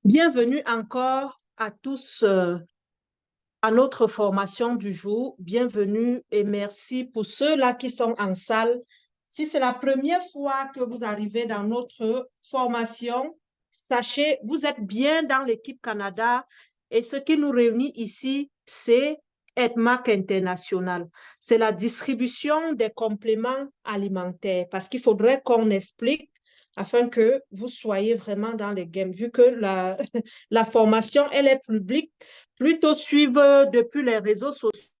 Bienvenue encore à tous à notre formation du jour. Bienvenue et merci pour ceux-là qui sont en salle. Si c'est la première fois que vous arrivez dans notre formation, sachez, vous êtes bien dans l'équipe Canada et ce qui nous réunit ici, c'est EDMAC International. C'est la distribution des compléments alimentaires parce qu'il faudrait qu'on explique afin que vous soyez vraiment dans les games, vu que la formation, elle est publique, plutôt suivre depuis les réseaux sociaux.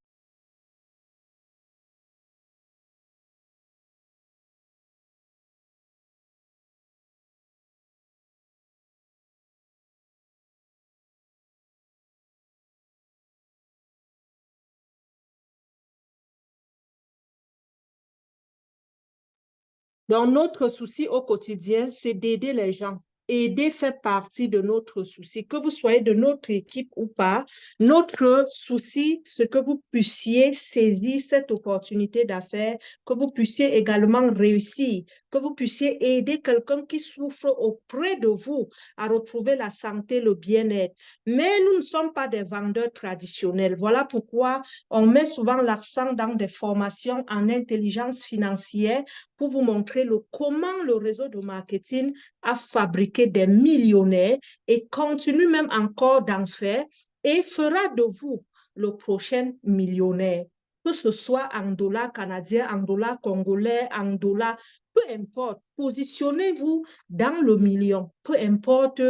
Donc, notre souci au quotidien, c'est d'aider les gens. Aider fait partie de notre souci. Que vous soyez de notre équipe ou pas, notre souci, c'est que vous puissiez saisir cette opportunité d'affaires, que vous puissiez également réussir, que vous puissiez aider quelqu'un qui souffre auprès de vous à retrouver la santé, le bien-être. Mais nous ne sommes pas des vendeurs traditionnels. Voilà pourquoi on met souvent l'accent dans des formations en intelligence financière pour vous montrer comment le réseau de marketing a fabriqué des millionnaires et continue même encore d'en faire et fera de vous le prochain millionnaire. Que ce soit en dollars canadiens, en dollars congolais, en dollars, peu importe, positionnez-vous dans le million, peu importe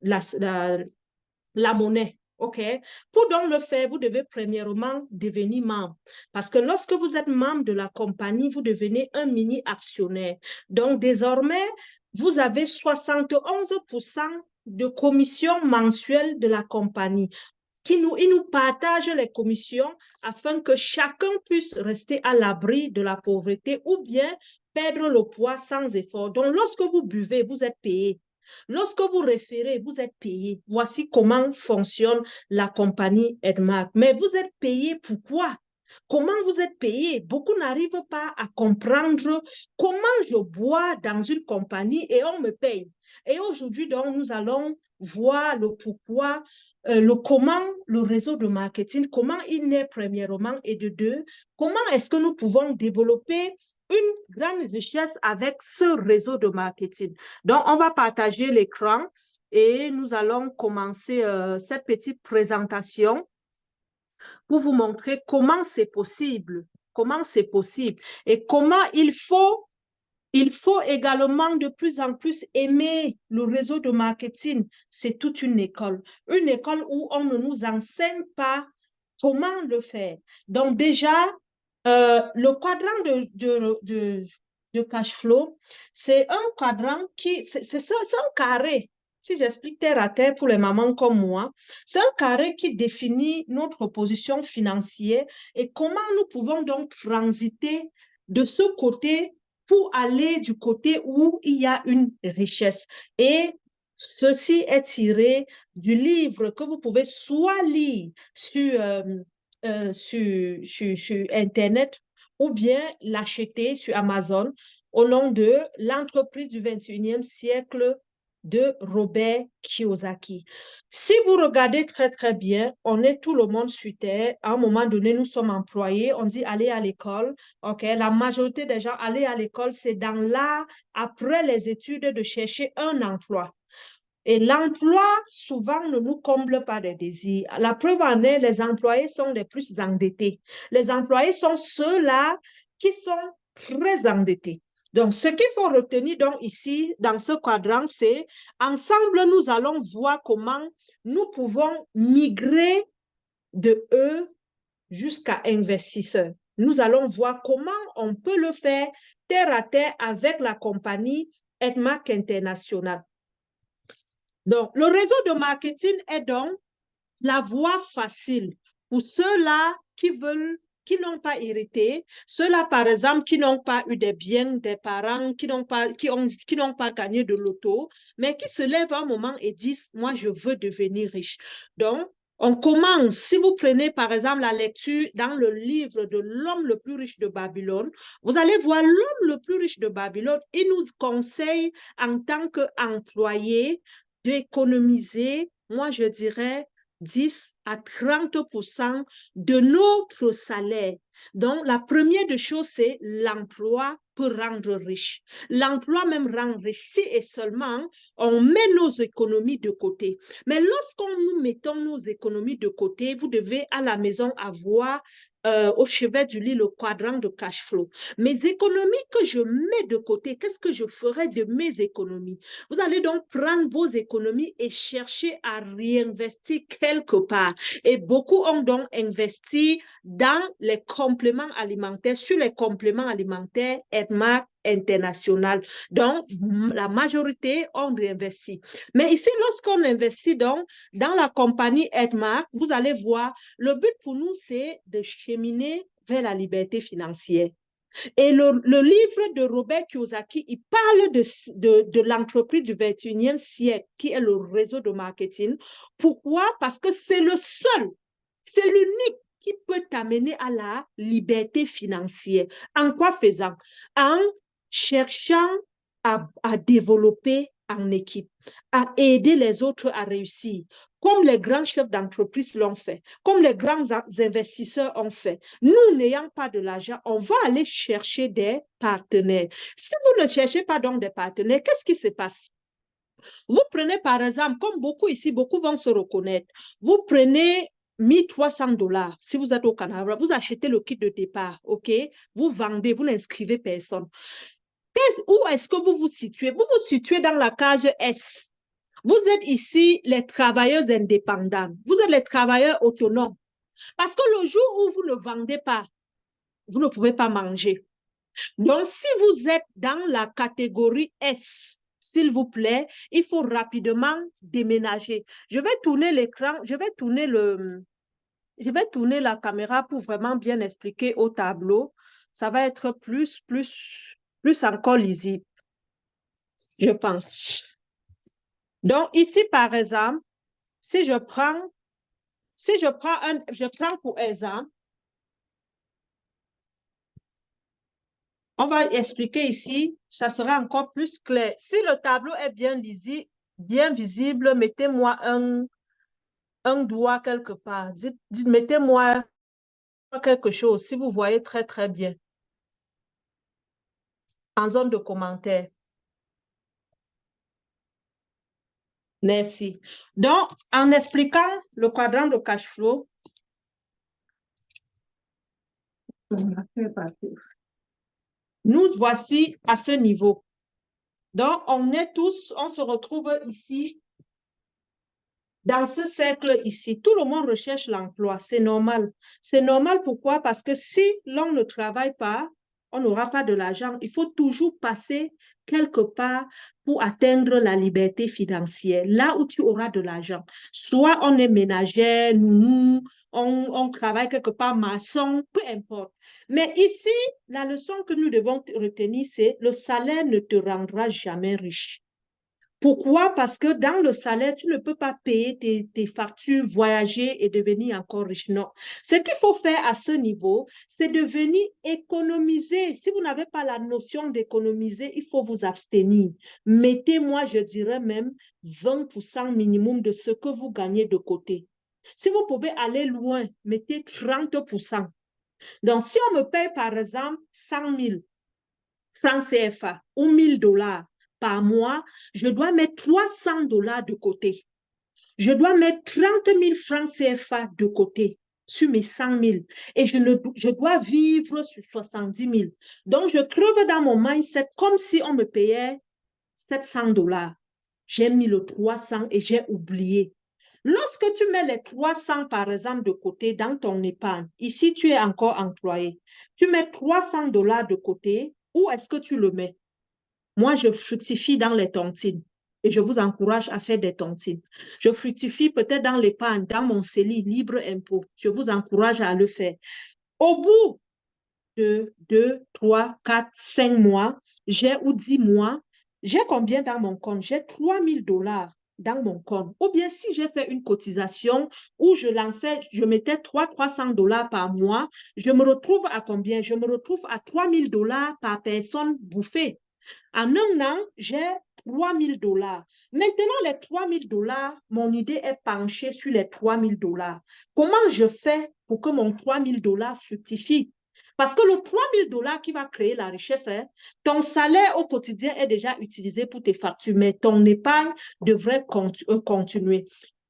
la, la, la monnaie. OK? Pour donc le faire, vous devez premièrement devenir membre. Parce que lorsque vous êtes membre de la compagnie, vous devenez un mini-actionnaire. Donc, désormais, vous avez 71% de commission mensuelle de la compagnie. Ils nous partagent les commissions afin que chacun puisse rester à l'abri de la pauvreté ou bien perdre le poids sans effort. Donc, lorsque vous buvez, vous êtes payé. Lorsque vous référez, vous êtes payé. Voici comment fonctionne la compagnie Edmark. Mais vous êtes payé pourquoi? Comment vous êtes payé? Beaucoup n'arrivent pas à comprendre comment je bois dans une compagnie et on me paye. Et aujourd'hui, donc, nous allons voir le pourquoi, le comment le réseau de marketing, comment il naît premièrement et de deux, comment est-ce que nous pouvons développer une grande richesse avec ce réseau de marketing. Donc, on va partager l'écran et nous allons commencer cette petite présentation pour vous montrer comment c'est possible, et comment il faut également de plus en plus aimer le réseau de marketing. C'est toute une école où on ne nous enseigne pas comment le faire. Donc déjà, le quadrant de cash flow, c'est un quadrant c'est un carré. Si j'explique terre à terre pour les mamans comme moi, c'est un carré qui définit notre position financière et comment nous pouvons donc transiter de ce côté pour aller du côté où il y a une richesse. Et ceci est tiré du livre que vous pouvez soit lire sur Internet ou bien l'acheter sur Amazon au nom de l'entreprise du 21e siècle de Robert Kiyosaki. Si vous regardez très, très bien, on est tout le monde sur Terre. À un moment donné, nous sommes employés. On dit aller à l'école. OK? La majorité des gens, aller à l'école, c'est dans l'art, après les études, de chercher un emploi. Et l'emploi, souvent, ne nous comble pas des désirs. La preuve en est, les employés sont les plus endettés. Les employés sont ceux-là qui sont très endettés. Donc, ce qu'il faut retenir donc ici, dans ce quadrant, c'est ensemble, nous allons voir comment nous pouvons migrer de eux jusqu'à investisseurs. Nous allons voir comment on peut le faire terre à terre avec la compagnie Edmark International. Donc, le réseau de marketing est donc la voie facile pour ceux-là qui n'ont pas hérité, ceux-là, par exemple, qui n'ont pas eu des biens des parents, qui n'ont pas gagné de loto, mais qui se lèvent un moment et disent, moi, je veux devenir riche. Donc, on commence, si vous prenez par exemple la lecture dans le livre de l'homme le plus riche de Babylone, vous allez voir l'homme le plus riche de Babylone, il nous conseille en tant qu'employé d'économiser, moi je dirais 10 à 30% de notre salaire. Donc, la première des choses, c'est l'emploi peut rendre riche. L'emploi même rend riche si et seulement on met nos économies de côté. Mais lorsqu'on nous mettons nos économies de côté, vous devez à la maison avoir au chevet du lit le quadrant de cash flow. Mes économies que je mets de côté, qu'est-ce que je ferai de mes économies? Vous allez donc prendre vos économies et chercher à réinvestir quelque part. Et beaucoup ont donc investi dans les compléments alimentaires, sur les compléments alimentaires Edmark International. Donc, la majorité ont réinvesti. Mais ici, lorsqu'on investit donc dans la compagnie Edmark, vous allez voir, le but pour nous, c'est de cheminer vers la liberté financière. Et le livre de Robert Kiyosaki, il parle de l'entreprise du 21e siècle, qui est le réseau de marketing. Pourquoi? Parce que c'est le seul, c'est l'unique qui peut t'amener à la liberté financière. En quoi faisant? En cherchant à développer en équipe, à aider les autres à réussir, comme les grands chefs d'entreprise l'ont fait, comme les grands investisseurs ont fait. Nous, n'ayant pas de l'argent, on va aller chercher des partenaires. Si vous ne cherchez pas donc des partenaires, qu'est-ce qui se passe? Vous prenez par exemple, comme beaucoup ici, beaucoup vont se reconnaître, vous prenez 1 300 $. Si vous êtes au Canada, vous achetez le kit de départ, OK? Vous vendez, vous n'inscrivez personne. Où est-ce que vous vous situez? Vous vous situez dans la case S. Vous êtes ici les travailleurs indépendants. Vous êtes les travailleurs autonomes. Parce que le jour où vous ne vendez pas, vous ne pouvez pas manger. Donc, si vous êtes dans la catégorie S, s'il vous plaît, il faut rapidement déménager. Je vais tourner l'écran, je vais tourner la caméra pour vraiment bien expliquer au tableau. Ça va être plus encore lisible, je pense. Donc, ici, par exemple, si je prends pour exemple, on va expliquer ici, ça sera encore plus clair. Si le tableau est bien lisible, bien visible, mettez-moi un doigt quelque part. Mettez-moi quelque chose si vous voyez très, très bien en zone de commentaires. Merci. Donc, en expliquant le quadrant de cash flow, nous voici à ce niveau. Donc, on se retrouve ici, dans ce cercle ici. Tout le monde recherche l'emploi, c'est normal. C'est normal pourquoi? Parce que si l'on ne travaille pas, on n'aura pas de l'argent. Il faut toujours passer quelque part pour atteindre la liberté financière, là où tu auras de l'argent. Soit on est ménagère, on travaille quelque part, maçon, peu importe. Mais ici, la leçon que nous devons retenir, c'est le salaire ne te rendra jamais riche. Pourquoi? Parce que dans le salaire, tu ne peux pas payer tes factures, voyager et devenir encore riche. Non. Ce qu'il faut faire à ce niveau, c'est de venir économiser. Si vous n'avez pas la notion d'économiser, il faut vous abstenir. Mettez, moi, je dirais même 20% minimum de ce que vous gagnez de côté. Si vous pouvez aller loin, mettez 30%. Donc, si on me paye, par exemple, 100 000 francs CFA ou 1 000 $ par mois, je dois mettre 300 $ de côté. Je dois mettre 30 000 francs CFA de côté sur mes 100 000 et je dois vivre sur 70 000. Donc, je creve dans mon mindset comme si on me payait 700 $. J'ai mis le 300 et j'ai oublié. Lorsque tu mets les 300, par exemple, de côté dans ton épargne, ici, tu es encore employé, tu mets 300 $ de côté, où est-ce que tu le mets? Moi, je fructifie dans les tontines et je vous encourage à faire des tontines. Je fructifie peut-être dans l'épargne, dans mon CELI, libre impôt. Je vous encourage à le faire. Au bout de 2, 3, 4, 5 mois, ou 10 mois, j'ai combien dans mon compte? J'ai 3 000 $ dans mon compte. Ou bien si j'ai fait une cotisation où je mettais 300 $ par mois, je me retrouve à combien? Je me retrouve à 3 000 $ par personne bouffée. En un an, j'ai 3 000 $. Maintenant, les 3 000 $, mon idée est penchée sur les 3 000 $. Comment je fais pour que mon 3 000 $ fructifie? Parce que le 3 000 $ qui va créer la richesse, hein, ton salaire au quotidien est déjà utilisé pour tes factures, mais ton épargne devrait continuer.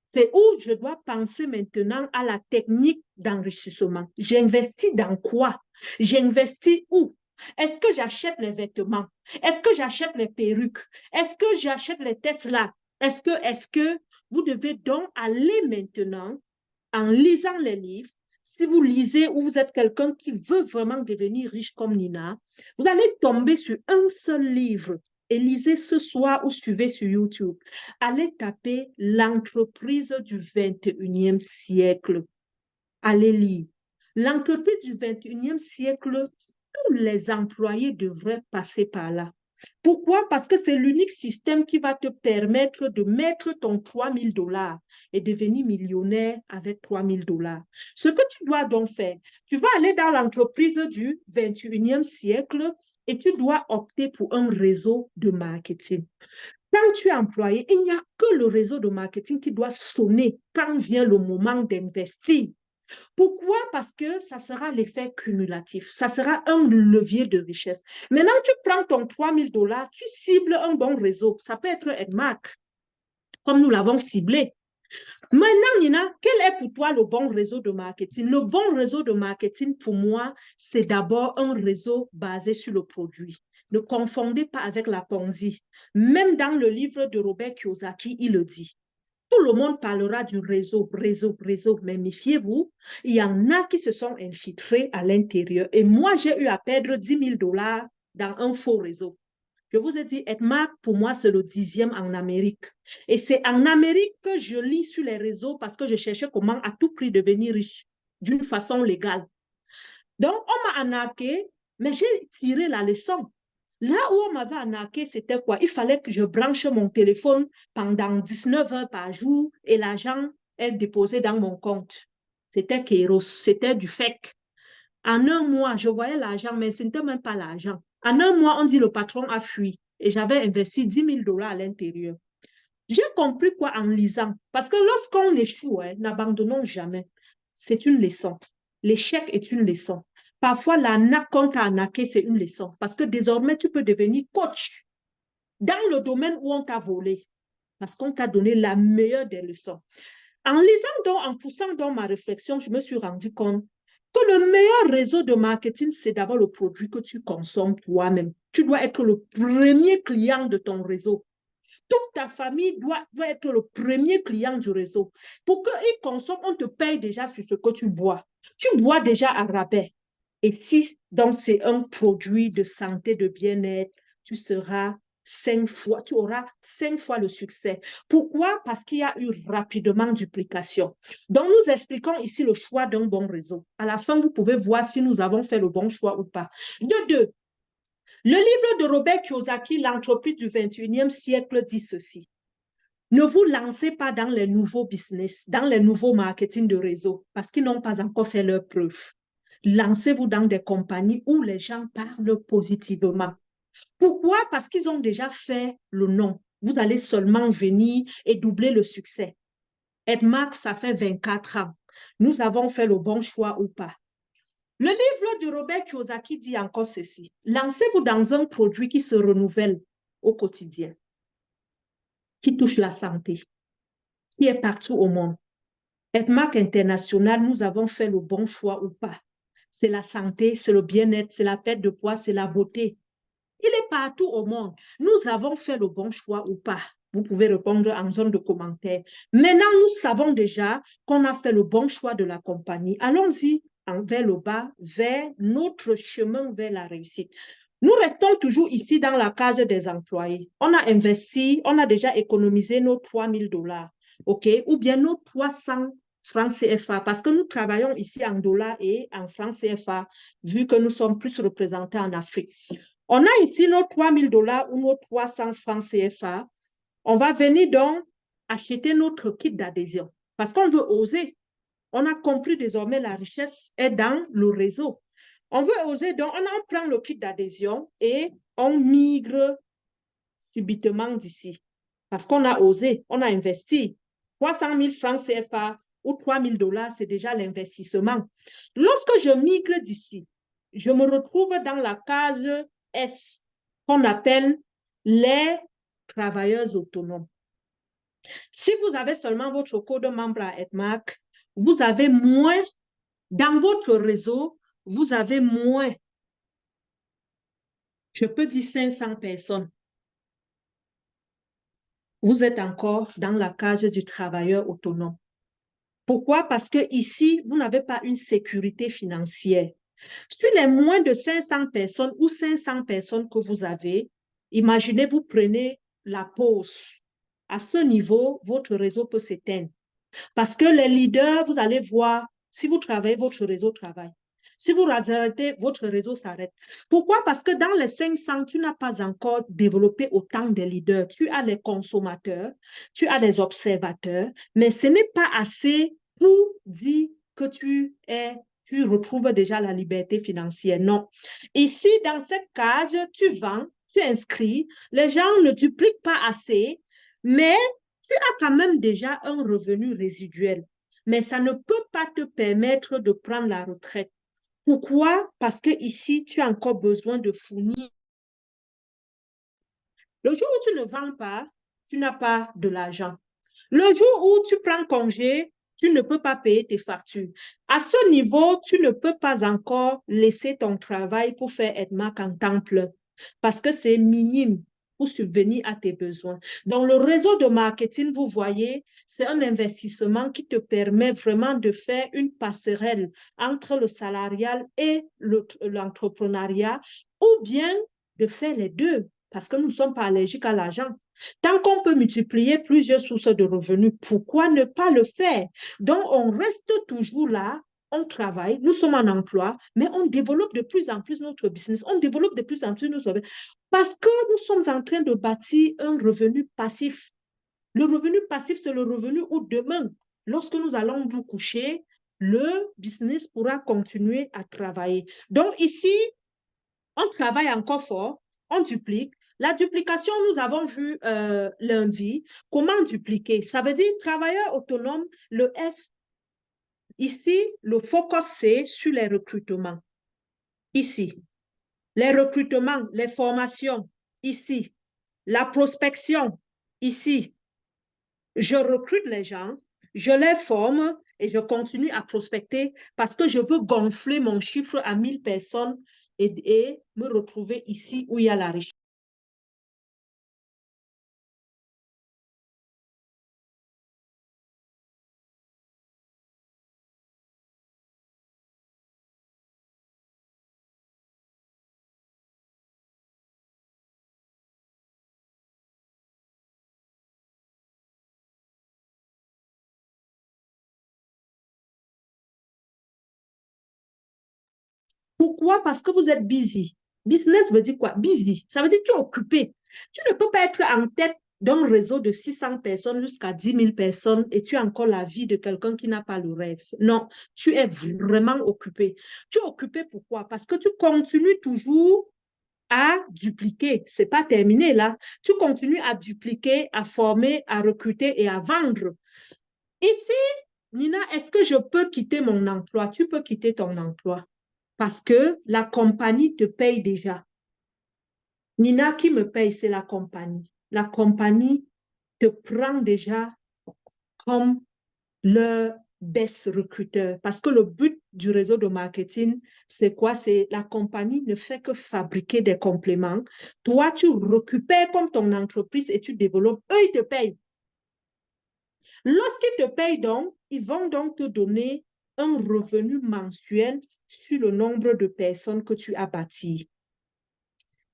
C'est où je dois penser maintenant à la technique d'enrichissement. J'investis dans quoi? J'investis où? Est-ce que j'achète les vêtements? Est-ce que j'achète les perruques? Est-ce que j'achète les Tesla? Est-ce que vous devez donc aller maintenant en lisant les livres? Si vous lisez ou vous êtes quelqu'un qui veut vraiment devenir riche comme Nina, vous allez tomber sur un seul livre et lisez ce soir ou suivez sur YouTube. Allez taper l'entreprise du 21e siècle. Allez lire. L'entreprise du 21e siècle, tous les employés devraient passer par là. Pourquoi? Parce que c'est l'unique système qui va te permettre de mettre ton 3 000 $ et devenir millionnaire avec 3 000 $. Ce que tu dois donc faire, tu vas aller dans l'entreprise du 21e siècle et tu dois opter pour un réseau de marketing. Quand tu es employé, il n'y a que le réseau de marketing qui doit sonner quand vient le moment d'investir. Pourquoi? Parce que ça sera l'effet cumulatif. Ça sera un levier de richesse. Maintenant, tu prends ton 3 000 $, tu cibles un bon réseau. Ça peut être Edmark, comme nous l'avons ciblé. Maintenant, Nina, quel est pour toi le bon réseau de marketing? Le bon réseau de marketing, pour moi, c'est d'abord un réseau basé sur le produit. Ne confondez pas avec la Ponzi. Même dans le livre de Robert Kiyosaki, il le dit. Tout le monde parlera du réseau, mais méfiez-vous, il y en a qui se sont infiltrés à l'intérieur. Et moi, j'ai eu à perdre 10 000 $ dans un faux réseau. Je vous ai dit, Edmark, pour moi, c'est le 10e en Amérique. Et c'est en Amérique que je lis sur les réseaux parce que je cherchais comment à tout prix devenir riche d'une façon légale. Donc, on m'a arnaqué, mais j'ai tiré la leçon. Là où on m'avait arnaqué, c'était quoi? Il fallait que je branche mon téléphone pendant 19 heures par jour et l'argent est déposé dans mon compte. C'était Kairos, c'était du fake. En un mois, je voyais l'argent, mais ce n'était même pas l'argent. En un mois, on dit le patron a fui et j'avais investi 10 000 $ à l'intérieur. J'ai compris quoi en lisant? Parce que lorsqu'on échoue, n'abandonnons jamais. C'est une leçon. L'échec est une leçon. Parfois, l'arnaque qu'on t'a arnaqué, c'est une leçon. Parce que désormais, tu peux devenir coach dans le domaine où on t'a volé. Parce qu'on t'a donné la meilleure des leçons. En lisant donc, en poussant dans ma réflexion, je me suis rendu compte que le meilleur réseau de marketing, c'est d'abord le produit que tu consommes toi-même. Tu dois être le premier client de ton réseau. Toute ta famille doit être le premier client du réseau. Pour qu'ils consomment, on te paye déjà sur ce que tu bois. Tu bois déjà à rabais. Et si donc c'est un produit de santé, de bien-être, tu auras 5 fois le succès. Pourquoi? Parce qu'il y a eu rapidement duplication. Donc, nous expliquons ici le choix d'un bon réseau. À la fin, vous pouvez voir si nous avons fait le bon choix ou pas. De deux, le livre de Robert Kiyosaki, L'entreprise du 21e siècle, dit ceci. Ne vous lancez pas dans les nouveaux business, dans les nouveaux marketing de réseau, parce qu'ils n'ont pas encore fait leur preuve. Lancez-vous dans des compagnies où les gens parlent positivement. Pourquoi? Parce qu'ils ont déjà fait le nom. Vous allez seulement venir et doubler le succès. Edmark, ça fait 24 ans. Nous avons fait le bon choix ou pas? Le livre de Robert Kiyosaki dit encore ceci. Lancez-vous dans un produit qui se renouvelle au quotidien, qui touche la santé, qui est partout au monde. Edmark International, nous avons fait le bon choix ou pas? C'est la santé, c'est le bien-être, c'est la perte de poids, c'est la beauté. Il est partout au monde. Nous avons fait le bon choix ou pas? Vous pouvez répondre en zone de commentaires. Maintenant, nous savons déjà qu'on a fait le bon choix de la compagnie. Allons-y vers le bas, vers notre chemin vers la réussite. Nous restons toujours ici dans la case des employés. On a investi, on a déjà économisé nos 3 000 $, OK? Ou bien nos 300 francs CFA, parce que nous travaillons ici en dollars et en francs CFA, vu que nous sommes plus représentés en Afrique. On a ici nos 3 000 $ ou nos 300 francs CFA. On va venir donc acheter notre kit d'adhésion parce qu'on veut oser. On a compris désormais la richesse est dans le réseau. On veut oser, donc on prend le kit d'adhésion et on migre subitement d'ici. Parce qu'on a osé, on a investi. 300 000 francs CFA ou 3 000 $, c'est déjà l'investissement. Lorsque je migre d'ici, je me retrouve dans la case S, qu'on appelle les travailleurs autonomes. Si vous avez seulement votre code membre à ETMAC, vous avez moins, dans votre réseau, vous avez moins, je peux dire 500 personnes. Vous êtes encore dans la case du travailleur autonome. Pourquoi? Parce que ici, vous n'avez pas une sécurité financière. Sur les moins de 500 personnes ou 500 personnes que vous avez, imaginez, vous prenez la pause. À ce niveau, votre réseau peut s'éteindre. Parce que les leaders, vous allez voir, si vous travaillez, votre réseau travaille. Si vous arrêtez, votre réseau s'arrête. Pourquoi? Parce que dans les 500, tu n'as pas encore développé autant de leaders. Tu as les consommateurs, tu as les observateurs, mais ce n'est pas assez pour dire que tu retrouves déjà la liberté financière. Non. Ici, dans cette case, tu vends, tu inscris, les gens ne dupliquent pas assez, mais tu as quand même déjà un revenu résiduel. Mais ça ne peut pas te permettre de prendre la retraite. Pourquoi? Parce que ici, tu as encore besoin de fournir. Le jour où tu ne vends pas, tu n'as pas de l'argent. Le jour où tu prends congé, tu ne peux pas payer tes factures. À ce niveau, tu ne peux pas encore laisser ton travail pour faire ETMAC en temps plein parce que c'est minime pour subvenir à tes besoins. Dans le réseau de marketing, vous voyez, c'est un investissement qui te permet vraiment de faire une passerelle entre le salarial et l'entrepreneuriat ou bien de faire les deux parce que nous ne sommes pas allergiques à l'argent. Tant qu'on peut multiplier plusieurs sources de revenus, pourquoi ne pas le faire? Donc, on reste toujours là, on travaille, nous sommes en emploi, mais on développe de plus en plus notre business, on développe de plus en plus notre business parce que nous sommes en train de bâtir un revenu passif. Le revenu passif, c'est le revenu où demain, lorsque nous allons nous coucher, le business pourra continuer à travailler. Donc ici, on travaille encore fort, on duplique. La duplication, nous avons vu lundi, comment dupliquer. Ça veut dire travailleur autonome, le S. Ici, le focus, c'est sur les recrutements. Ici, les recrutements, les formations. Ici, la prospection. Ici, je recrute les gens, je les forme et je continue à prospecter parce que je veux gonfler mon chiffre à 1000 personnes et me retrouver ici où il y a la richesse. Pourquoi? Parce que vous êtes busy. Business veut dire quoi? Busy. Ça veut dire que tu es occupé. Tu ne peux pas être en tête d'un réseau de 600 personnes jusqu'à 10 000 personnes et tu as encore la vie de quelqu'un qui n'a pas le rêve. Non, tu es vraiment occupé. Tu es occupé pourquoi? Parce que tu continues toujours à dupliquer. Ce n'est pas terminé là. Tu continues à dupliquer, à former, à recruter et à vendre. Ici, Nina, est-ce que je peux quitter mon emploi? Tu peux quitter ton emploi parce que la compagnie te paye déjà. Nina, qui me paye, c'est la compagnie. La compagnie te prend déjà comme le best recruteur. Parce que le but du réseau de marketing, c'est quoi? C'est la compagnie ne fait que fabriquer des compléments. Toi, tu récupères comme ton entreprise et tu développes. Eux, ils te payent. Lorsqu'ils te payent donc, ils vont donc te donner un revenu mensuel sur le nombre de personnes que tu as bâties.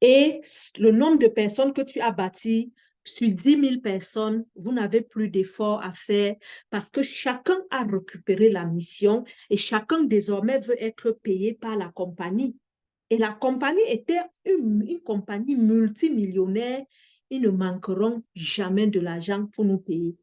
Et le nombre de personnes que tu as bâties, sur 10 000 personnes, vous n'avez plus d'efforts à faire parce que chacun a récupéré la mission et chacun désormais veut être payé par la compagnie. Et la compagnie était une compagnie multimillionnaire. Ils ne manqueront jamais de l'argent pour nous payer.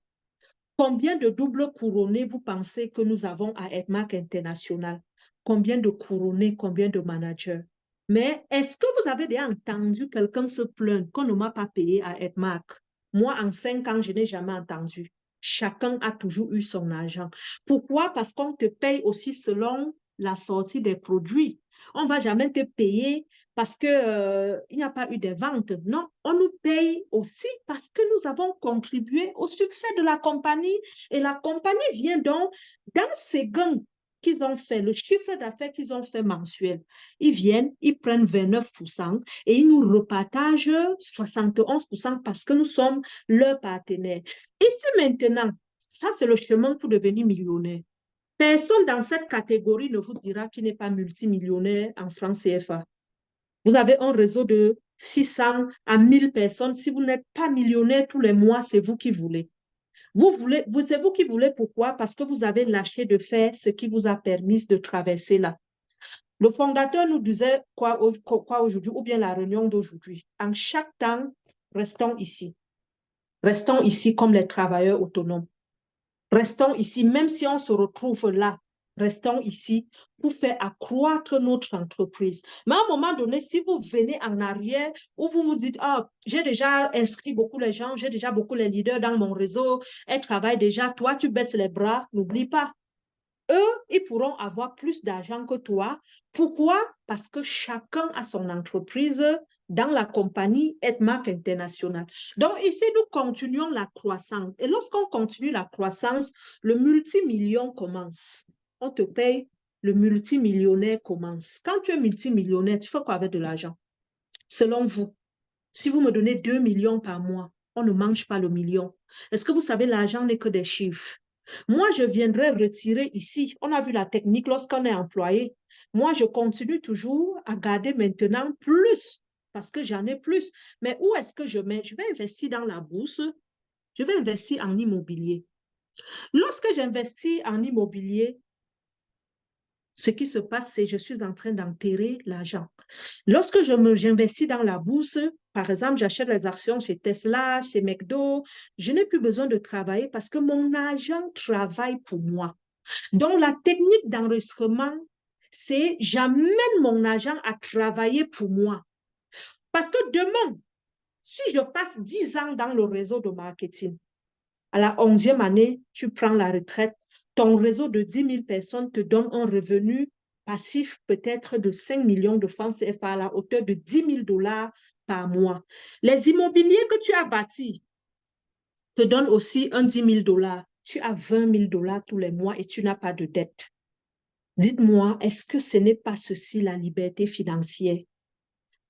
Combien de doubles couronnés vous pensez que nous avons à ETMAC International? Combien de couronnés, combien de managers? Mais est-ce que vous avez déjà entendu quelqu'un se plaindre qu'on ne m'a pas payé à Edmark? Moi, en 5 ans, je n'ai jamais entendu. Chacun a toujours eu son argent. Pourquoi? Parce qu'on te paye aussi selon la sortie des produits. On ne va jamais te payer parce que, il n'y a pas eu de ventes. Non, on nous paye aussi parce que nous avons contribué au succès de la compagnie. Et la compagnie vient donc, dans ces gains qu'ils ont fait, le chiffre d'affaires qu'ils ont fait mensuel, ils viennent, ils prennent 29% et ils nous repartagent 71% parce que nous sommes leurs partenaires. Ici maintenant, ça c'est le chemin pour devenir millionnaire. Personne dans cette catégorie ne vous dira qu'il n'est pas multimillionnaire en francs CFA. Vous avez un réseau de 600 à 1000 personnes. Si vous n'êtes pas millionnaire tous les mois, c'est vous qui voulez. C'est vous qui voulez. Pourquoi? Parce que vous avez lâché de faire ce qui vous a permis de traverser là. Le fondateur nous disait quoi aujourd'hui, ou bien la réunion d'aujourd'hui. En chaque temps, restons ici. Restons ici comme les travailleurs autonomes. Restons ici, même si on se retrouve là, restons ici pour faire accroître notre entreprise. Mais à un moment donné, si vous venez en arrière, ou vous vous dites, ah, j'ai déjà inscrit beaucoup les gens, j'ai déjà beaucoup les leaders dans mon réseau, elles travaillent déjà, toi, tu baisses les bras, n'oublie pas. Eux, ils pourront avoir plus d'argent que toi. Pourquoi? Parce que chacun a son entreprise dans la compagnie Edmark International. Donc ici, nous continuons la croissance. Et lorsqu'on continue la croissance, le multimillion commence. On te paye, le multimillionnaire commence. Quand tu es multimillionnaire, tu fais quoi avec de l'argent? Selon vous, si vous me donnez 2 millions par mois, on ne mange pas le million. Est-ce que vous savez, l'argent n'est que des chiffres? Moi, je viendrai retirer ici. On a vu la technique lorsqu'on est employé. Moi, je continue toujours à garder maintenant plus parce que j'en ai plus. Mais où est-ce que je mets? Je vais investir dans la bourse. Je vais investir en immobilier. Lorsque j'investis en immobilier, ce qui se passe, c'est que je suis en train d'enterrer l'argent. Lorsque j'investis dans la bourse, par exemple, j'achète les actions chez Tesla, chez McDo, je n'ai plus besoin de travailler parce que mon argent travaille pour moi. Donc, la technique d'enregistrement, c'est j'amène mon argent à travailler pour moi. Parce que demain, si je passe 10 ans dans le réseau de marketing, à la 11e année, tu prends la retraite, ton réseau de 10 000 personnes te donne un revenu passif peut-être de 5 millions de francs CFA à la hauteur de 10 000 dollars par mois. Les immobiliers que tu as bâtis te donnent aussi un 10 000 dollars. Tu as 20 000 dollars tous les mois et tu n'as pas de dette. Dites-moi, est-ce que ce n'est pas ceci la liberté financière?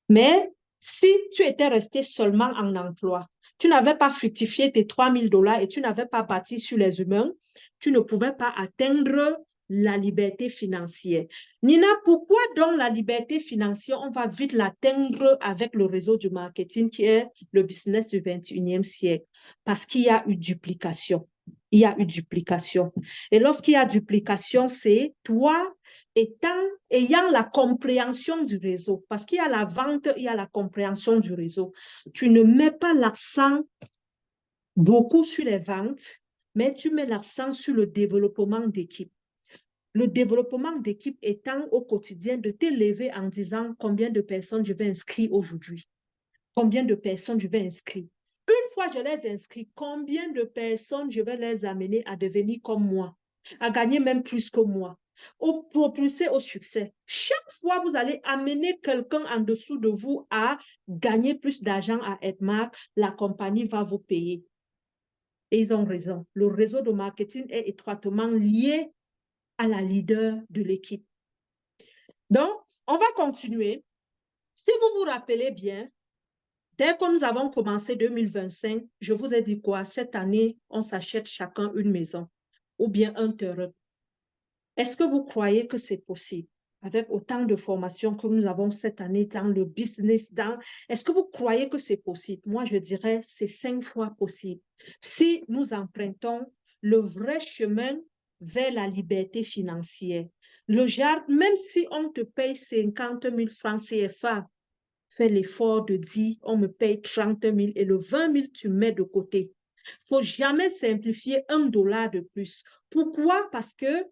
Mais si tu étais resté seulement en emploi, tu n'avais pas fructifié tes 3 000 dollars et tu n'avais pas bâti sur les humains, tu ne pouvais pas atteindre la liberté financière. Nina, pourquoi donc la liberté financière, on va vite l'atteindre avec le réseau du marketing qui est le business du 21e siècle? Parce qu'il y a eu duplication. Il y a eu duplication. Et lorsqu'il y a duplication, c'est toi ayant la compréhension du réseau, parce qu'il y a la vente, il y a la compréhension du réseau. Tu ne mets pas l'accent beaucoup sur les ventes, mais tu mets l'accent sur le développement d'équipe. Le développement d'équipe étant au quotidien de t'élever en disant combien de personnes je vais inscrire aujourd'hui, combien de personnes je vais inscrire. Une fois je les inscris, combien de personnes je vais les amener à devenir comme moi, à gagner même plus que moi, au propulser au succès. Chaque fois, vous allez amener quelqu'un en dessous de vous à gagner plus d'argent à Edmark, la compagnie va vous payer. Et ils ont raison. Le réseau de marketing est étroitement lié à la leader de l'équipe. Donc, on va continuer. Si vous vous rappelez bien, dès que nous avons commencé 2025, je vous ai dit quoi? Cette année, on s'achète chacun une maison ou bien un terrain. Est-ce que vous croyez que c'est possible? Avec autant de formations que nous avons cette année dans le business, est-ce que vous croyez que c'est possible? Moi, je dirais c'est 5 fois possible. Si nous empruntons le vrai chemin vers la liberté financière, le genre, même si on te paye 50 000 francs CFA, fais l'effort de dire, on me paye 30 000 et le 20 000, tu mets de côté. Il ne faut jamais simplifier $1 de plus. Pourquoi? Parce que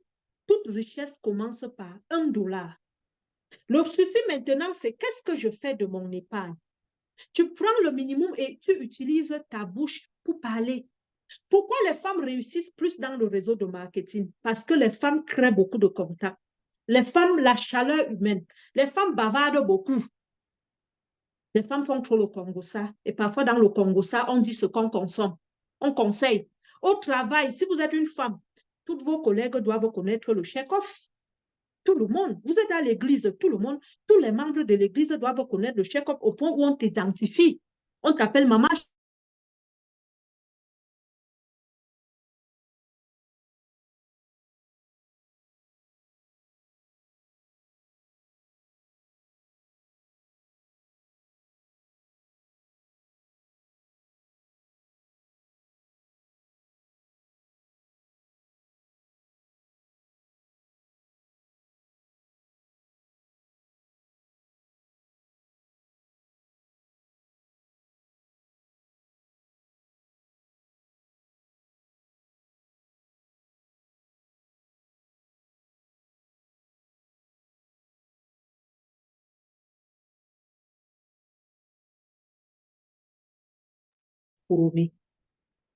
toute richesse commence par $1. Le souci maintenant, c'est qu'est-ce que je fais de mon épargne? Tu prends le minimum et tu utilises ta bouche pour parler. Pourquoi les femmes réussissent plus dans le réseau de marketing? Parce que les femmes créent beaucoup de contacts. Les femmes, la chaleur humaine. Les femmes bavardent beaucoup. Les femmes font trop le Congo-ça. Et parfois, dans le Congo-ça, on dit ce qu'on consomme. On conseille. Au travail, si vous êtes une femme, toutes vos collègues doivent connaître le check-off. Tout le monde. Vous êtes à l'église, tout le monde, tous les membres de l'église doivent connaître le check-up au point où on t'identifie. On t'appelle maman.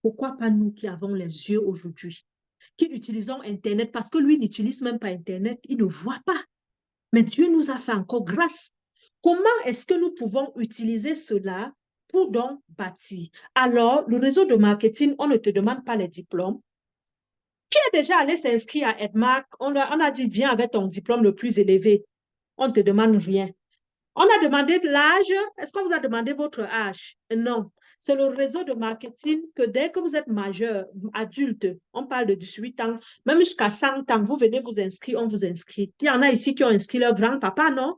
Pourquoi pas nous qui avons les yeux aujourd'hui, qui utilisons Internet, parce que lui n'utilise même pas Internet, il ne voit pas. Mais Dieu nous a fait encore grâce. Comment est-ce que nous pouvons utiliser cela pour donc bâtir? Alors, le réseau de marketing, on ne te demande pas les diplômes. Qui est déjà allé s'inscrire à Edmark? On a dit, viens avec ton diplôme le plus élevé. On ne te demande rien. On a demandé de l'âge. Est-ce qu'on vous a demandé votre âge? Non. C'est le réseau de marketing que dès que vous êtes majeur, adulte, on parle de 18 ans, même jusqu'à 100 ans, vous venez vous inscrire, on vous inscrit. Il y en a ici qui ont inscrit leur grand-papa, non?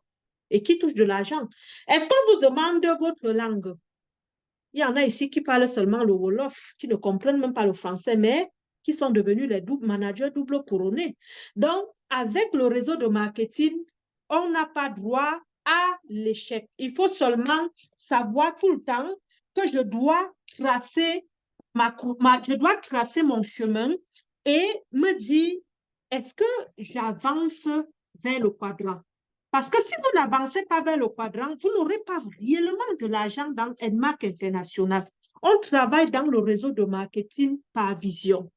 Et qui touchent de l'argent. Est-ce qu'on vous demande votre langue? Il y en a ici qui parlent seulement le Wolof, qui ne comprennent même pas le français, mais qui sont devenus les managers double couronnés. Donc, avec le réseau de marketing, on n'a pas droit à l'échec. Il faut seulement savoir tout le temps que je dois tracer, je dois tracer mon chemin et me dire, est-ce que j'avance vers le quadrant? Parce que si vous n'avancez pas vers le quadrant, vous n'aurez pas réellement de l'argent dans Edmark International. On travaille dans le réseau de marketing par vision.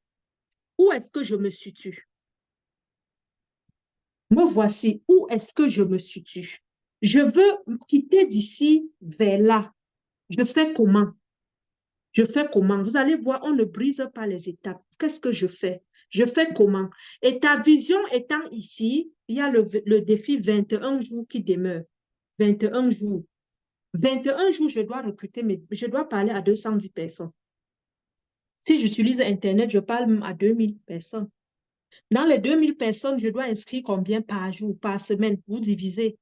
Où est-ce que je me situe? Me voici. Où est-ce que je me situe? Je veux quitter d'ici vers là. Je fais comment? Je fais comment? Vous allez voir, on ne brise pas les étapes. Qu'est-ce que je fais? Je fais comment? Et ta vision étant ici, il y a le défi 21 jours qui demeure. 21 jours. 21 jours, je dois recruter, mais je dois parler à 210 personnes. Si j'utilise Internet, je parle même à 2000 personnes. Dans les 2000 personnes, je dois inscrire combien par jour, par semaine? Vous divisez.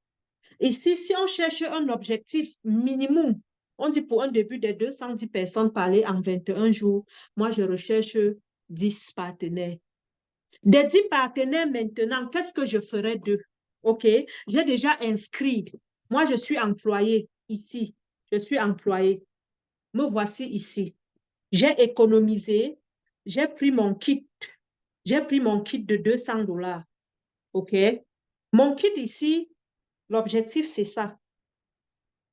Et si on cherche un objectif minimum, on dit pour un début de 210 personnes parler en 21 jours, moi je recherche 10 partenaires. Des 10 partenaires maintenant, qu'est-ce que je ferais d'eux? OK, j'ai déjà inscrit. Moi, je suis employée ici. Je suis employée. Me voici ici. J'ai économisé. J'ai pris mon kit. J'ai pris mon kit de 200 $. OK? Mon kit ici, l'objectif, c'est ça.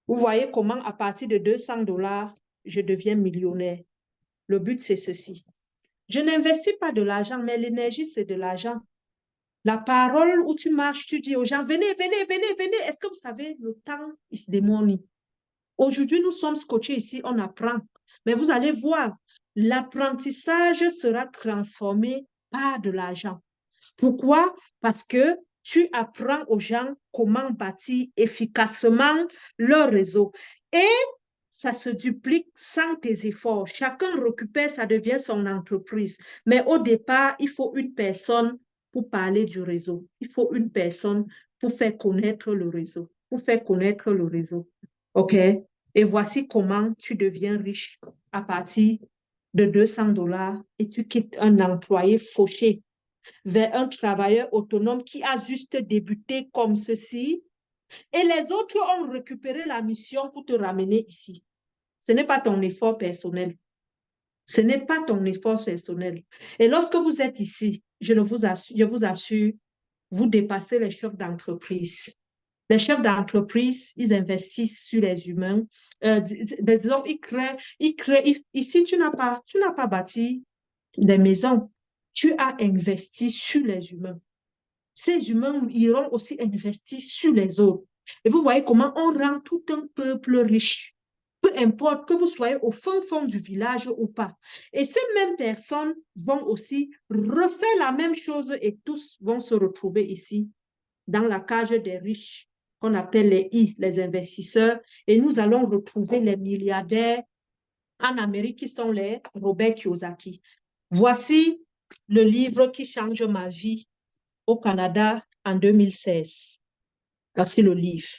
Vous voyez comment, à partir de 200 $, je deviens millionnaire. Le but, c'est ceci. Je n'investis pas de l'argent, mais l'énergie, c'est de l'argent. La parole où tu marches, tu dis aux gens, venez, venez, venez, venez. Est-ce que vous savez, le temps is the money. Aujourd'hui, nous sommes scotchés ici, on apprend. Mais vous allez voir, l'apprentissage sera transformé par de l'argent. Pourquoi? Parce que tu apprends aux gens comment bâtir efficacement leur réseau. Et ça se duplique sans tes efforts. Chacun récupère, ça devient son entreprise. Mais au départ, il faut une personne pour parler du réseau. Il faut une personne pour faire connaître le réseau. Pour faire connaître le réseau. OK? Et voici comment tu deviens riche à partir de 200 $ et tu quittes un employé fauché vers un travailleur autonome qui a juste débuté comme ceci et les autres ont récupéré la mission pour te ramener ici. Ce n'est pas ton effort personnel. Ce n'est pas ton effort personnel. Et lorsque vous êtes ici, je vous assure, vous dépassez les chocs d'entreprise. Les chefs d'entreprise, ils investissent sur les humains. Disons, ici, tu n'as pas bâti des maisons. Tu as investi sur les humains. Ces humains iront aussi investir sur les autres. Et vous voyez comment on rend tout un peuple riche. Peu importe que vous soyez au fond du village ou pas. Et ces mêmes personnes vont aussi refaire la même chose et tous vont se retrouver ici, dans la cage des riches, qu'on appelle les I, les investisseurs. Et nous allons retrouver les milliardaires en Amérique qui sont les Robert Kiyosaki. Voici le livre qui change ma vie au Canada en 2016. Voici le livre.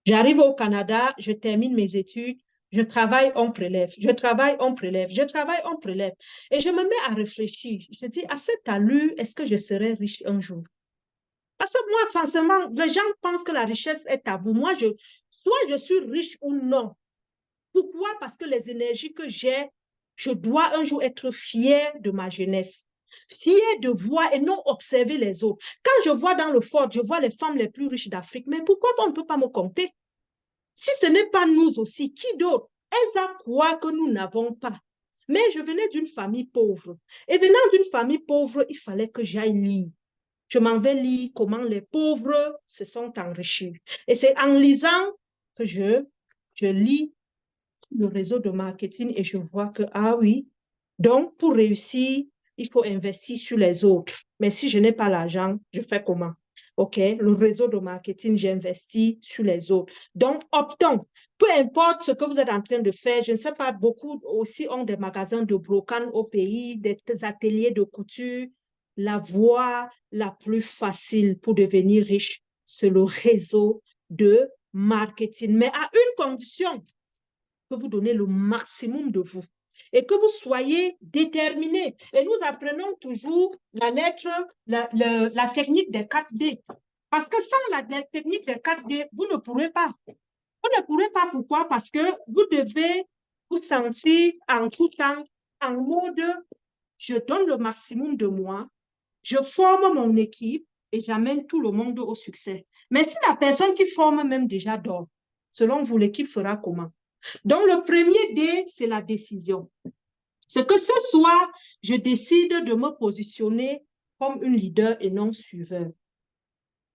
J'arrive au Canada, je termine mes études, je travaille, on prélève, je travaille, on prélève, je travaille, on prélève. Et je me mets à réfléchir. Je dis, à cette allure, est-ce que je serai riche un jour? Parce que moi, forcément, les gens pensent que la richesse est tabou. Moi, soit je suis riche ou non. Pourquoi? Parce que les énergies que j'ai, je dois un jour être fière de ma jeunesse. Fière de voir et non observer les autres. Quand je vois dans le fort, je vois les femmes les plus riches d'Afrique, mais pourquoi on ne peut pas me compter? Si ce n'est pas nous aussi, qui d'autre? Elles ont quoi que nous n'avons pas. Mais je venais d'une famille pauvre. Et venant d'une famille pauvre, il fallait que j'aille lire. Je m'en vais lire comment les pauvres se sont enrichis. Et c'est en lisant que je lis le réseau de marketing et je vois que, ah oui, donc pour réussir, il faut investir sur les autres. Mais si je n'ai pas l'argent, je fais comment? OK, le réseau de marketing, j'investis sur les autres. Donc, optons. Peu importe ce que vous êtes en train de faire, je ne sais pas, beaucoup aussi ont des magasins de brocante au pays, des ateliers de couture. La voie la plus facile pour devenir riche, c'est le réseau de marketing. Mais à une condition, que vous donnez le maximum de vous et que vous soyez déterminé. Et nous apprenons toujours la lettre, la technique des 4D. Parce que sans la technique des 4D, vous ne pourrez pas. Vous ne pourrez pas. Pourquoi? Parce que vous devez vous sentir en tout temps en mode je donne le maximum de moi, je forme mon équipe et j'amène tout le monde au succès. Mais si la personne qui forme même déjà dort, selon vous, l'équipe fera comment? Donc, le premier D, c'est la décision. C'est que ce soir, je décide de me positionner comme une leader et non suiveur.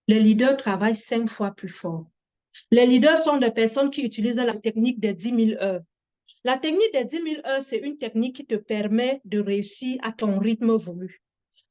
Les leaders travaillent 5 fois plus fort. Les leaders sont des personnes qui utilisent la technique des 10 000 heures. La technique des 10 000 heures, c'est une technique qui te permet de réussir à ton rythme voulu.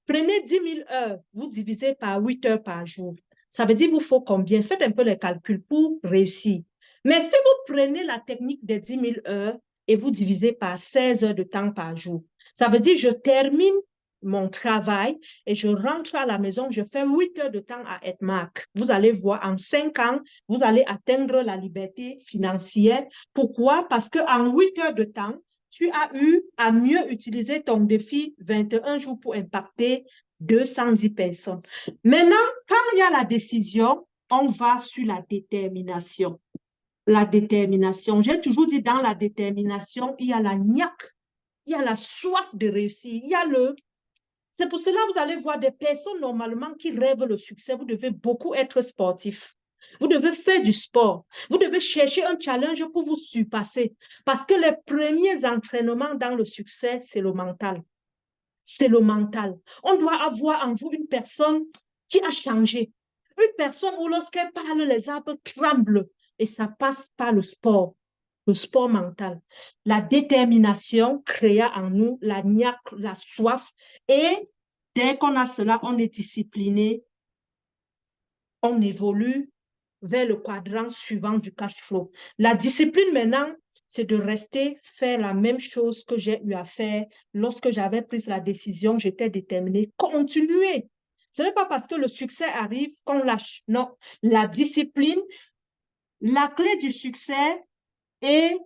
Prenez 10 000 heures, vous divisez par 8 heures par jour. Ça veut dire qu'il vous faut combien? Faites un peu les calculs pour réussir. Mais si vous prenez la technique des 10 000 heures et vous divisez par 16 heures de temps par jour, ça veut dire que je termine mon travail et je rentre à la maison, je fais 8 heures de temps à Edmark. Vous allez voir, en 5 ans, vous allez atteindre la liberté financière. Pourquoi? Parce qu'en 8 heures de temps, tu as eu à mieux utiliser ton défi 21 jours pour impacter 210 personnes. Maintenant, quand il y a la décision, on va sur la détermination. La détermination. J'ai toujours dit dans la détermination, il y a la niaque, il y a la soif de réussir, il y a le... C'est pour cela que vous allez voir des personnes normalement qui rêvent le succès. Vous devez beaucoup être sportif. Vous devez faire du sport. Vous devez chercher un challenge pour vous surpasser. Parce que les premiers entraînements dans le succès, c'est le mental. C'est le mental. On doit avoir en vous une personne qui a changé. Une personne où lorsqu'elle parle, les arbres tremblent. Et ça passe par le sport mental. La détermination créa en nous la niaque, la soif. Et dès qu'on a cela, on est discipliné, on évolue vers le quadrant suivant du cash flow. La discipline maintenant, c'est de rester faire la même chose que j'ai eu à faire lorsque j'avais pris la décision, j'étais déterminée, continuer. Ce n'est pas parce que le succès arrive qu'on lâche. Non, la discipline, la clé du succès est,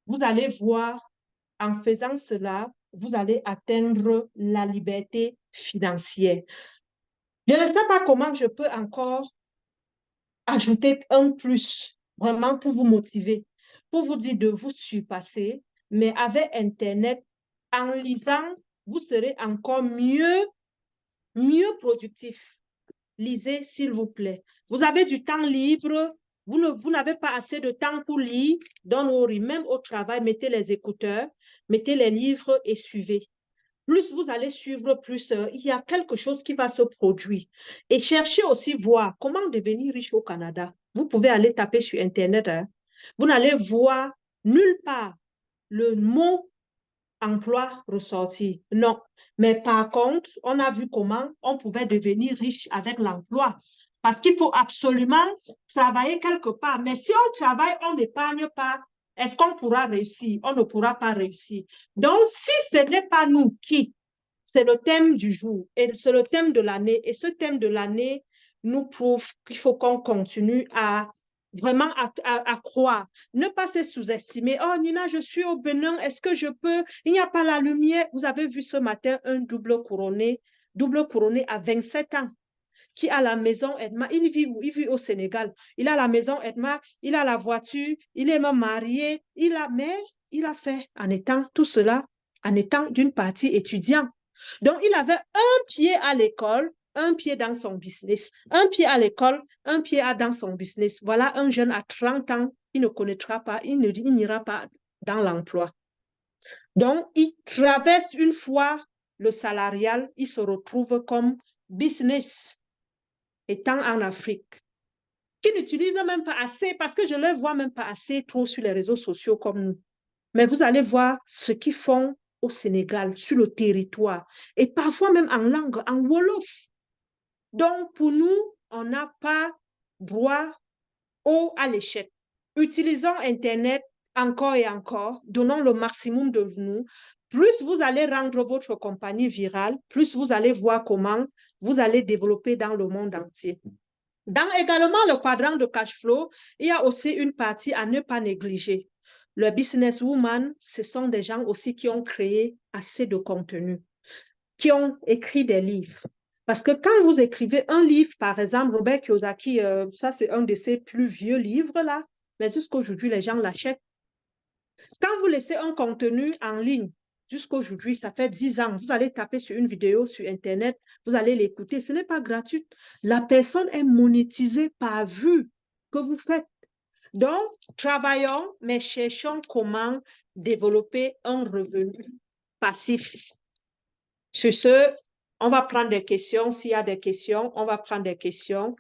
vous allez voir, en faisant cela, vous allez atteindre la liberté financière. Je ne sais pas comment je peux encore ajouter un plus, vraiment pour vous motiver, pour vous dire de vous surpasser, mais avec Internet, en lisant, vous serez encore mieux productif. lisez, s'il vous plaît. Vous avez du temps libre, vous n'avez pas assez de temps pour lire, même au travail, mettez les écouteurs, mettez les livres et suivez. Plus vous allez suivre, plus il y a quelque chose qui va se produire. Et cherchez aussi voir comment devenir riche au Canada. Vous pouvez aller taper sur Internet. Hein. Vous n'allez voir nulle part le mot emploi ressorti. Non. Mais par contre, on a vu comment on pouvait devenir riche avec l'emploi. Parce qu'il faut absolument travailler quelque part. Mais si on travaille, on n'épargne pas. Est-ce qu'on pourra réussir? On ne pourra pas réussir. Donc, si ce n'est pas nous qui, c'est le thème du jour et c'est le thème de l'année. Et ce thème de l'année nous prouve qu'il faut qu'on continue à vraiment à croire. Ne pas se sous-estimer. Oh, Nina, je suis au Bénin. Est-ce que je peux? Il n'y a pas la lumière. Vous avez vu ce matin un double couronné à 27 ans qui a la maison Edma. Il vit où? Il vit au Sénégal. Il a la maison Edma, il a la voiture, il est même marié, mais il a fait en étant tout cela, en étant d'une partie étudiant. Donc, il avait un pied à l'école, un pied dans son business. Un pied à l'école, un pied dans son business. Voilà un jeune à 30 ans, il ne connaîtra pas, il n'ira pas dans l'emploi. Donc, il traverse une fois le salarial, il se retrouve comme business étant en Afrique, qui n'utilisent même pas assez, parce que je ne les vois même pas assez trop sur les réseaux sociaux comme nous. Mais vous allez voir ce qu'ils font au Sénégal, sur le territoire, et parfois même en langue, en Wolof. Donc, pour nous, on n'a pas droit à l'échec. Utilisons Internet encore et encore, donnons le maximum de nous. Plus vous allez rendre votre compagnie virale, plus vous allez voir comment vous allez développer dans le monde entier. Dans également le quadrant de cash flow, il y a aussi une partie à ne pas négliger. Le businesswoman, ce sont des gens aussi qui ont créé assez de contenu, qui ont écrit des livres. Parce que quand vous écrivez un livre, par exemple, Robert Kiyosaki, ça c'est un de ses plus vieux livres là, mais jusqu'aujourd'hui, les gens l'achètent. Quand vous laissez un contenu en ligne, jusqu'aujourd'hui, ça fait 10 ans, vous allez taper sur une vidéo sur Internet, vous allez l'écouter, ce n'est pas gratuit. La personne est monétisée par vue que vous faites. Donc, travaillons, mais cherchons comment développer un revenu passif. Sur ce, on va prendre des questions. S'il y a des questions, on va prendre des questions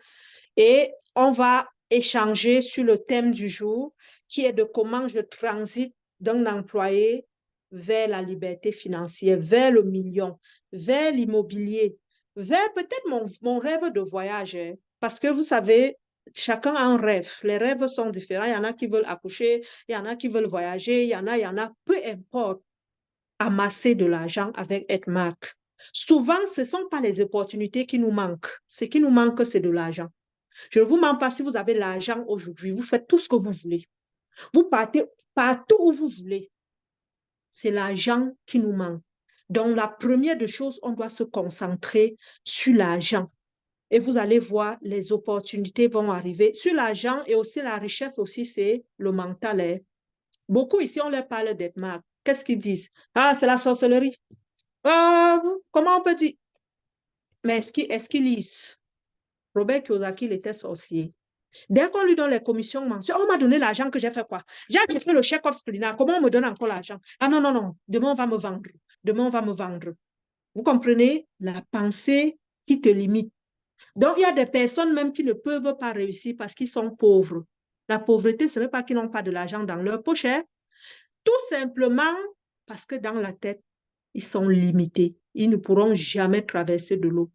et on va échanger sur le thème du jour qui est de comment je transite d'un employé vers la liberté financière, vers le million, vers l'immobilier, vers peut-être mon rêve de voyage. Hein. Parce que vous savez, chacun a un rêve. Les rêves sont différents. Il y en a qui veulent accoucher, il y en a qui veulent voyager, il y en a. Peu importe, amasser de l'argent avec Edmark. Souvent, ce ne sont pas les opportunités qui nous manquent. Ce qui nous manque, c'est de l'argent. Je ne vous mens pas, si vous avez l'argent aujourd'hui, vous faites tout ce que vous voulez. Vous partez partout où vous voulez. C'est l'argent qui nous manque. Donc, la première des choses, on doit se concentrer sur l'argent. Et vous allez voir, les opportunités vont arriver. Sur l'argent et aussi la richesse aussi, c'est le mental. Hein. Beaucoup ici, on leur parle d'Edmark. Qu'est-ce qu'ils disent? Ah, c'est la sorcellerie. Comment on peut dire? Mais est-ce qu'ils lisent? Robert Kiyosaki, il était sorcier. Dès qu'on lui donne les commissions mensuelles, on m'a donné l'argent que j'ai fait quoi? J'ai fait le chèque of Splina. Comment on me donne encore l'argent? Ah non, non, non. Demain, on va me vendre. Demain, on va me vendre. Vous comprenez? La pensée qui te limite. Donc, il y a des personnes même qui ne peuvent pas réussir parce qu'ils sont pauvres. La pauvreté, ce n'est pas qu'ils n'ont pas de l'argent dans leur poche. Hein? Tout simplement parce que dans la tête, ils sont limités. Ils ne pourront jamais traverser de l'eau.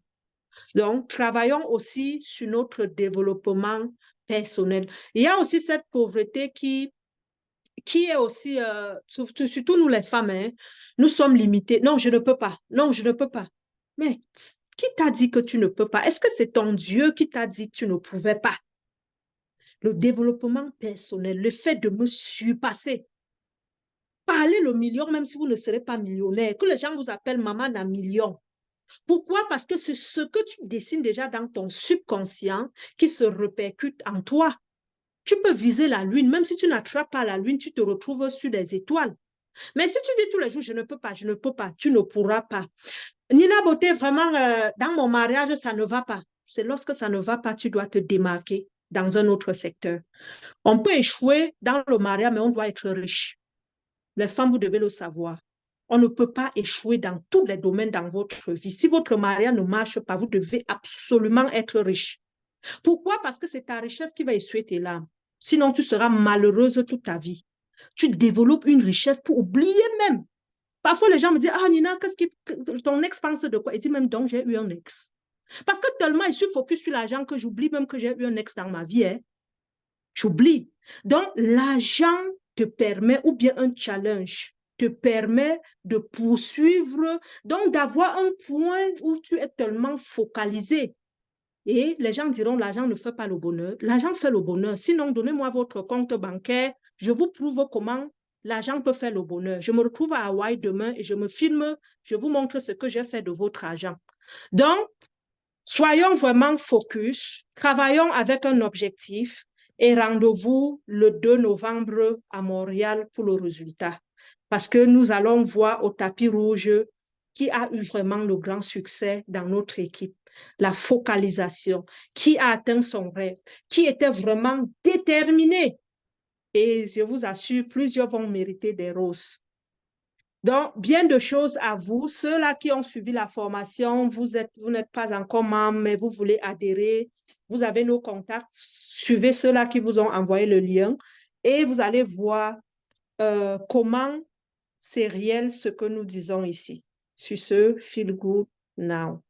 Donc, travaillons aussi sur notre développement personnel. Il y a aussi cette pauvreté qui est aussi, surtout nous les femmes, hein, nous sommes limitées. Non, je ne peux pas. Non, je ne peux pas. Mais qui t'a dit que tu ne peux pas? Est-ce que c'est ton Dieu qui t'a dit que tu ne pouvais pas? Le développement personnel, le fait de me surpasser. Parlez le million, même si vous ne serez pas millionnaire. Que les gens vous appellent maman d'un million. Pourquoi? Parce que c'est ce que tu dessines déjà dans ton subconscient qui se répercute en toi. Tu peux viser la lune, même si tu n'attrapes pas la lune, tu te retrouves sur des étoiles. Mais si tu dis tous les jours, je ne peux pas, je ne peux pas, tu ne pourras pas. Nina Beauté, vraiment, dans mon mariage, ça ne va pas. c'est lorsque ça ne va pas, tu dois te démarquer dans un autre secteur. On peut échouer dans le mariage, mais on doit être riche. Les femmes, vous devez le savoir. On ne peut pas échouer dans tous les domaines dans votre vie. Si votre mariage ne marche pas, vous devez absolument être riche. Pourquoi? Parce que c'est ta richesse qui va essuyer tes larmes. Sinon, tu seras malheureuse toute ta vie. Tu développes une richesse pour oublier même. Parfois, les gens me disent, ah Nina, qu'est-ce que ton ex pense de quoi? Il dit même, donc j'ai eu un ex. Parce que tellement je suis focus sur l'argent que j'oublie même que j'ai eu un ex dans ma vie. Hein. J'oublie. Donc, l'argent te permet, ou bien un challenge, te permet de poursuivre, donc d'avoir un point où tu es tellement focalisé. Et les gens diront, l'argent ne fait pas le bonheur. L'argent fait le bonheur. Sinon, donnez-moi votre compte bancaire. Je vous prouve comment l'argent peut faire le bonheur. Je me retrouve à Hawaï demain et je me filme. Je vous montre ce que j'ai fait de votre argent. Donc, soyons vraiment focus. Travaillons avec un objectif et rendez-vous le 2 novembre à Montréal pour le résultat. Parce que nous allons voir au tapis rouge qui a eu vraiment le grand succès dans notre équipe. La focalisation, qui a atteint son rêve, qui était vraiment déterminé. Et je vous assure, plusieurs vont mériter des roses. Donc, bien de choses à vous. Ceux-là qui ont suivi la formation, vous n'êtes pas encore membre, mais vous voulez adhérer. Vous avez nos contacts. Suivez ceux-là qui vous ont envoyé le lien et vous allez voir comment c'est réel ce que nous disons ici. Sur ce, feel good now.